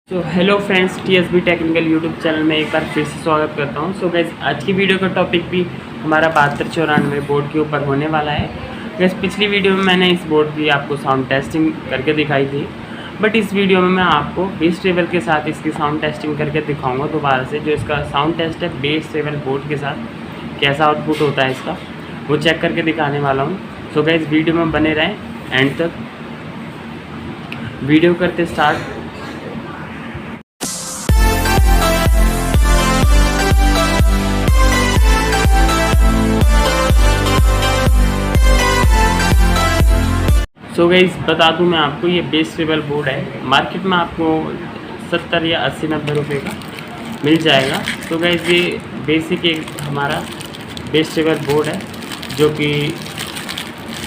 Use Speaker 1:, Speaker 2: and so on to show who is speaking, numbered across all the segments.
Speaker 1: So hello friends, TSB technical YouTube channel में एक बार फिर से स्वागत करता हूं। सो गाइस, आज की वीडियो का टॉपिक भी हमारा 7294 बोर्ड के ऊपर होने वाला है। गाइस, पिछली वीडियो में मैंने इस बोर्ड की आपको साउंड टेस्टिंग करके दिखाई थी, बट इस वीडियो में मैं आपको बेस ट्रेबल के साथ इसकी साउंड टेस्टिंग करके दिखाऊँगा दोबारा से। जो इसका साउंड टेस्ट है बेस ट्रेबल बोर्ड के साथ कैसा आउटपुट होता है इसका, वो चेक करके दिखाने वाला हूँ। सो गाइस, वीडियो में बने रहें एंड तक। वीडियो करते स्टार्ट। सो गाइस, बता दूं मैं आपको, ये बेस ट्रेबल बोर्ड है। मार्केट में आपको 70 या 80-90 रुपये का मिल जाएगा। तो गाइस, ये बेसिक एक हमारा बेस ट्रेबल बोर्ड है जो कि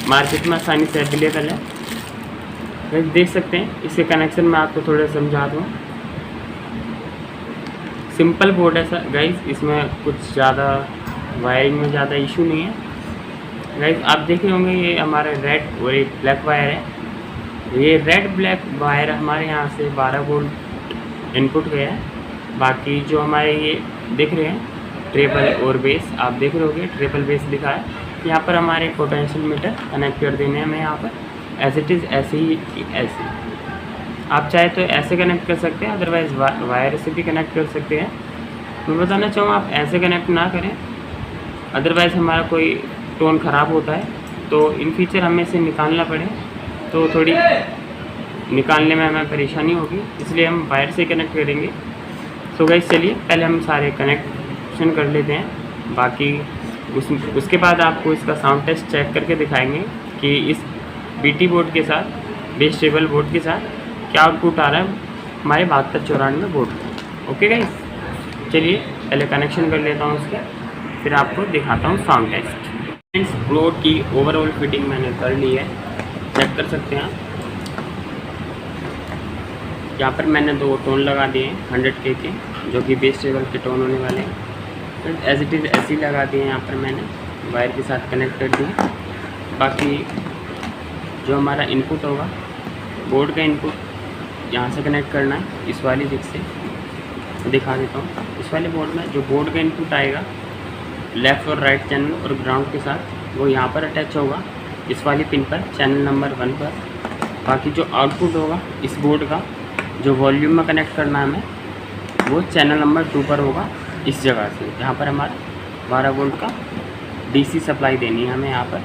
Speaker 1: मार्केट में आसानी से अवेलेबल है। गाइस, देख सकते हैं इसके कनेक्शन मैं आपको थोड़ा समझा दूँ। सिंपल बोर्ड है सर गाइस, इसमें कुछ ज़्यादा वायरिंग में ज़्यादा इशू नहीं है। गाइस, आप देख रहे होंगे ये हमारा रेड और एक ब्लैक वायर है। ये रेड ब्लैक वायर हमारे यहाँ से 12 वोल्ट इनपुट गया है। बाकी जो हमारे ये दिख रहे हैं ट्रेबल और बेस, आप देख रहे होंगे ट्रेबल बेस लिखा है। यहाँ पर हमारे पोटेंशियल मीटर कनेक्ट कर देने हैं हमें यहाँ पर एज इट इज़, ऐसे ही ऐसे। आप चाहे तो ऐसे कनेक्ट कर सकते हैं, अदरवाइज़ वायर से भी कनेक्ट कर सकते हैं। मैं बताना चाहूँगा आप ऐसे कनेक्ट ना करें, अदरवाइज़ हमारा कोई टोन ख़राब होता है तो इन फ्यूचर हमें इसे निकालना पड़े तो थोड़ी निकालने में हमें परेशानी होगी, इसलिए हम वायर से कनेक्ट करेंगे। सो गाइस, चलिए पहले हम सारे कनेक्शन कर लेते हैं। बाकी उसके बाद आपको इसका साउंड टेस्ट चेक करके दिखाएंगे कि इस बीटी बोर्ड के साथ, बेस ट्रेबल बोर्ड के साथ क्या आउटपुट आ रहा है हमारे 7294 बोर्ड का। ओके गाइस, चलिए पहले कनेक्शन कर लेता हूँ उसके, फिर आपको दिखाता हूँ साउंड टेस्ट। फ्रेंड्स, बोर्ड की ओवरऑल फिटिंग मैंने कर ली है, चेक कर सकते हैं आप। यहाँ पर मैंने 2 टोन लगा दिए हैं 100K के, जो कि बेस ट्रेबल के टोन होने वाले हैं। एज इट इज़ ऐसे ही लगा दिए हैं, यहाँ पर मैंने वायर के साथ कनेक्ट कर दिए। बाकी जो हमारा इनपुट होगा, बोर्ड का इनपुट यहाँ से कनेक्ट करना है इस वाली जिग से। दिखा देता हूँ, इस वाले बोर्ड में जो बोर्ड का इनपुट आएगा लेफ़्ट और राइट चैनल और ग्राउंड के साथ, वो यहाँ पर अटैच होगा इस वाली पिन पर, चैनल नंबर 1 पर। बाकी जो आउटपुट होगा इस बोर्ड का, जो वॉल्यूम में कनेक्ट करना है हमें, वो चैनल नंबर 2 पर होगा इस जगह से, जहाँ पर हमारा 12 वोल्ट का डीसी सप्लाई देनी है हमें यहाँ पर।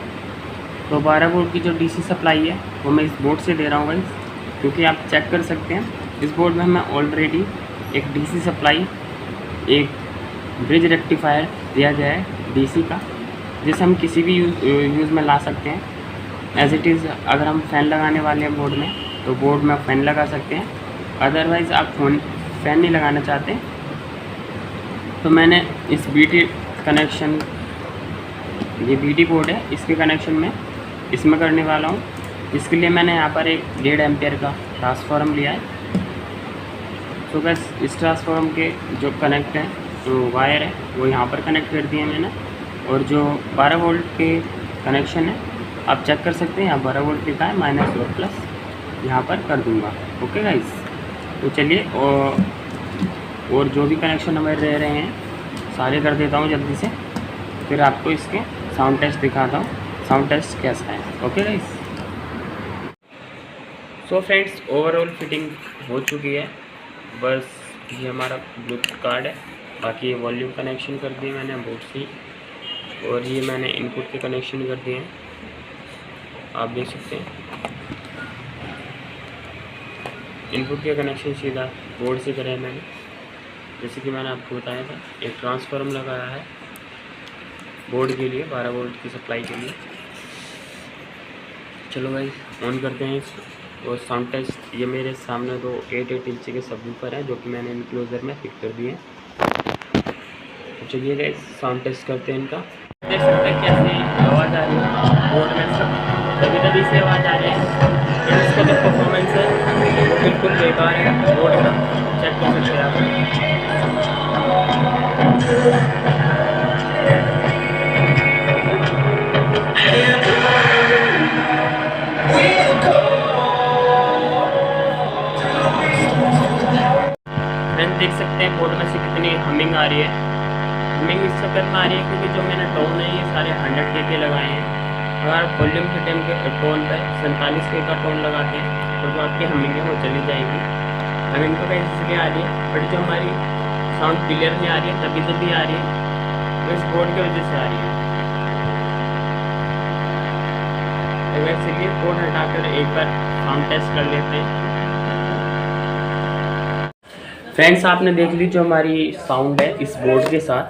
Speaker 1: तो 12 वोल्ट की जो डीसी सप्लाई है वो मैं इस बोर्ड से दे रहा हूँ गाइस, क्योंकि आप चेक कर सकते हैं इस बोर्ड में हमें ऑलरेडी एक डीसी सप्लाई, एक ब्रिज रेक्टिफायर दिया गया है डीसी का, जिसे हम किसी भी यूज़ में ला सकते हैं। एज इट इज़, अगर हम फ़ैन लगाने वाले हैं बोर्ड में तो बोर्ड में फ़ैन लगा सकते हैं। अदरवाइज़ आप फ़ैन नहीं लगाना चाहते तो मैंने इस बीटी कनेक्शन, ये बीटी बोर्ड है, इसके कनेक्शन में इसमें करने वाला हूँ। इसके लिए मैंने यहाँ पर एक 1.5 एम्पियर का ट्रांसफार्मर लिया है। तो बस इस ट्रांसफार्मर के जो कनेक्ट है, जो वायर है, वो यहाँ पर कनेक्ट कर दिए मैंने। और जो 12 वोल्ट के कनेक्शन है, आप चेक कर सकते हैं, यहाँ 12 वोल्ट लिखा है, माइनस और प्लस यहाँ पर कर दूँगा। ओके गाइस, तो चलिए और जो भी कनेक्शन हमारे रह रहे हैं सारे कर देता हूँ जल्दी से, फिर आपको इसके साउंड टेस्ट दिखाता हूँ साउंड टेस्ट कैसा है। Okay guys, so friends, overall fitting हो चुकी है। बस ये हमारा ब्लूटूथ कार्ड है, बाकी ये वॉल्यूम कनेक्शन कर दिए मैंने बोर्ड से, और ये मैंने इनपुट के कनेक्शन कर दिए हैं, आप देख सकते हैं। इनपुट के कनेक्शन सीधा बोर्ड से करे मैंने, जैसे कि मैंने आपको बताया था। एक ट्रांसफार्मर लगाया है बोर्ड के लिए, 12 वोल्ट की सप्लाई के लिए। चलो भाई, ऑन करते हैं इसको। और साउंड टेस्ट, ये मेरे सामने 2 8 इंच के सबवूफर हैं, जो कि मैंने इनक्लोजर में फिट कर दिए। तो चलिए गाइस, साउंड टेस्ट करते हैं इनका। देख सकते हैं कैसे आवाज़ आ रही है बोर्ड में, सब तभी से आवाज़ आ रही है। इसका जो परफॉर्मेंस है वो बिल्कुल बेकार है बोर्ड का, चेक कर सकते हैं आप। देख सकते हैं बोर्ड में से कितनी हमिंग आ रही है। हमिंग इस चक्कर में आ रही है क्योंकि जो मैंने टोन है ये सारे 100K के लगाए हैं। अगर वॉल्यूम के टाइम के टोन पर 47K का टोन लगाते हैं तो जो आपकी हमिंग है वो चली जाएगी। हमिंग तो कैसे इसलिए आ रही है, बट जो हमारी साउंड क्लियर नहीं आ रही है तभी तभी आ रही है, तो इस बोर्ड की वजह से आ रही है। चलिए बोर्ड हटाकर एक बार साउंड टेस्ट कर लेते हैं। फ्रेंड्स आपने देख ली जो हमारी साउंड है इस बोर्ड के साथ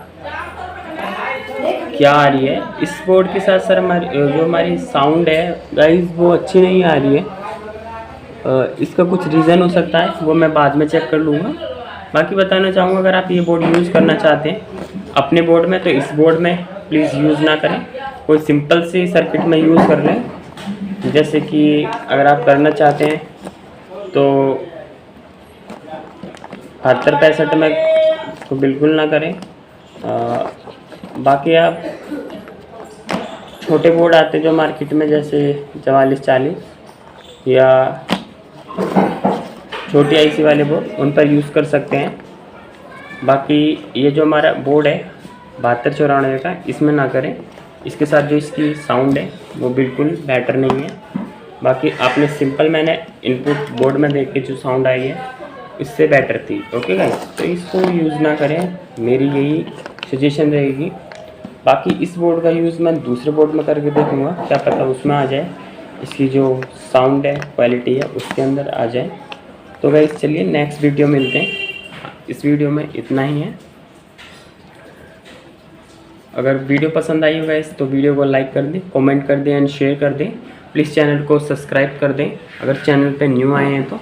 Speaker 1: क्या आ रही है। इस बोर्ड के साथ सर हमारी जो हमारी साउंड है गाइस वो अच्छी नहीं आ रही है। इसका कुछ रीज़न हो सकता है, वो मैं बाद में चेक कर लूँगा। बाकी बताना चाहूँगा अगर आप ये बोर्ड यूज़ करना चाहते हैं अपने बोर्ड में तो इस बोर्ड में प्लीज़ यूज़ ना करें, कोई सिंपल सी सर्किट में यूज़ कर लें। जैसे कि अगर आप करना चाहते हैं तो 72-65 में तो बिल्कुल ना करें। बाकी आप छोटे बोर्ड आते जो मार्केट में जैसे 4440 या छोटी आईसी वाले बोर्ड उन पर यूज़ कर सकते हैं। बाकी ये जो हमारा बोर्ड है 7294 का इसमें ना करें। इसके साथ जो इसकी साउंड है वो बिल्कुल बेटर नहीं है। बाकी आपने सिंपल मैंने इनपुट बोर्ड में देख के जो साउंड आई है इससे बेटर थी। ओके गाइस, तो इसको यूज़ ना करें, मेरी यही सजेशन रहेगी। बाकी इस बोर्ड का यूज़ मैं दूसरे बोर्ड में करके देखूँगा, क्या पता उसमें आ जाए इसकी जो साउंड है क्वालिटी है उसके अंदर आ जाए। तो गाइस चलिए नेक्स्ट वीडियो मिलते हैं। इस वीडियो में इतना ही है। अगर वीडियो पसंद आई हो गाइस तो वीडियो को लाइक कर दें, कमेंट कर दें एंड शेयर कर दें। प्लीज़ चैनल को सब्सक्राइब कर दें अगर चैनल पे न्यू आए हैं तो।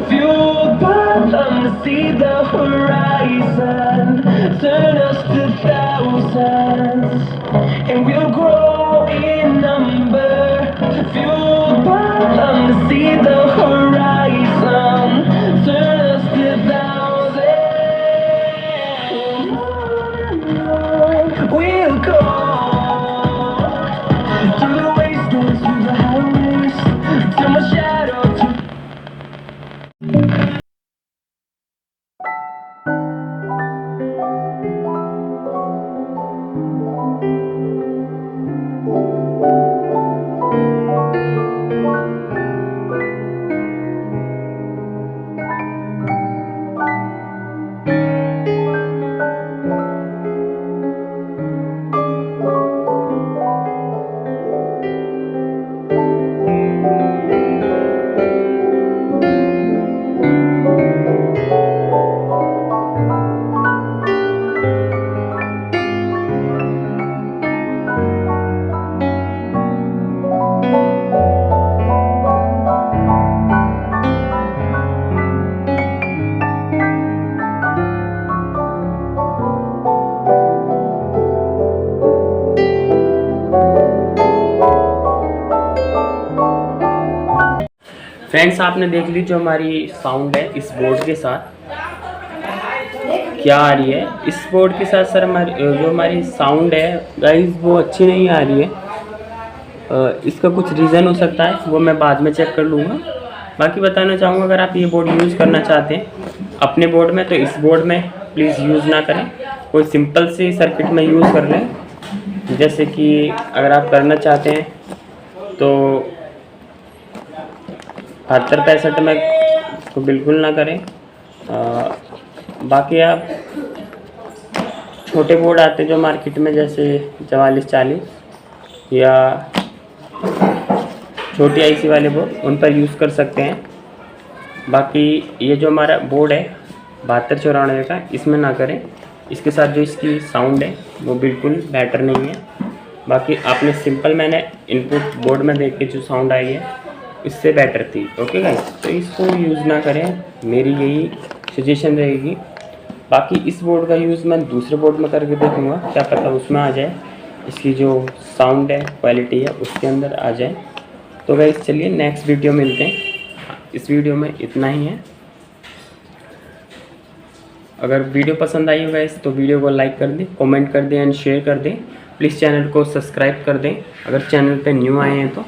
Speaker 2: Fueled by them to see the horizon, turn us to thousands, and we'll grow in number. Fueled by them to see the horizon, turn us to thousands. We'll go through the wastelands, through the highways, till my shadow.
Speaker 1: Friends आपने देख ली जो हमारी sound है इस board के साथ क्या आ रही है। इस बोर्ड के साथ सर हमारी जो हमारी साउंड है गाइस वो अच्छी नहीं आ रही है। इसका कुछ रीज़न हो सकता है, वो मैं बाद में चेक कर लूँगा। बाकी बताना चाहूँगा अगर आप ये बोर्ड यूज़ करना चाहते हैं अपने बोर्ड में तो इस बोर्ड में प्लीज़ यूज़ ना करें, कोई सिंपल सी सर्किट में यूज़ कर लें। जैसे कि अगर आप करना चाहते हैं तो 72-65 में तो बिल्कुल ना करें। बाकी आप छोटे बोर्ड आते जो मार्केट में जैसे 4440 या छोटी आईसी वाले बोर्ड उन पर यूज़ कर सकते हैं। बाकी ये जो हमारा बोर्ड है 7294 का इसमें ना करें। इसके साथ जो इसकी साउंड है वो बिल्कुल बेटर नहीं है। बाकी आपने सिंपल मैंने इनपुट बोर्ड में देख के जो साउंड आई है इससे बेटर थी। ओके गाइस, तो इसको यूज़ ना करें, मेरी यही सजेशन रहेगी। बाकी इस बोर्ड का यूज़ मैं दूसरे बोर्ड में करके देखूँगा, क्या पता उसमें आ जाए इसकी जो साउंड है, क्वालिटी है, उसके अंदर आ जाए। तो गाइस चलिए नेक्स्ट वीडियो मिलते हैं। इस वीडियो में इतना ही है। अगर वीडियो पसंद आई हो गाइस तो वीडियो को लाइक कर दें, कमेंट कर दें एंड शेयर कर दें। प्लीज़ चैनल को सब्सक्राइब कर दें अगर चैनल पे न्यू आए हैं तो।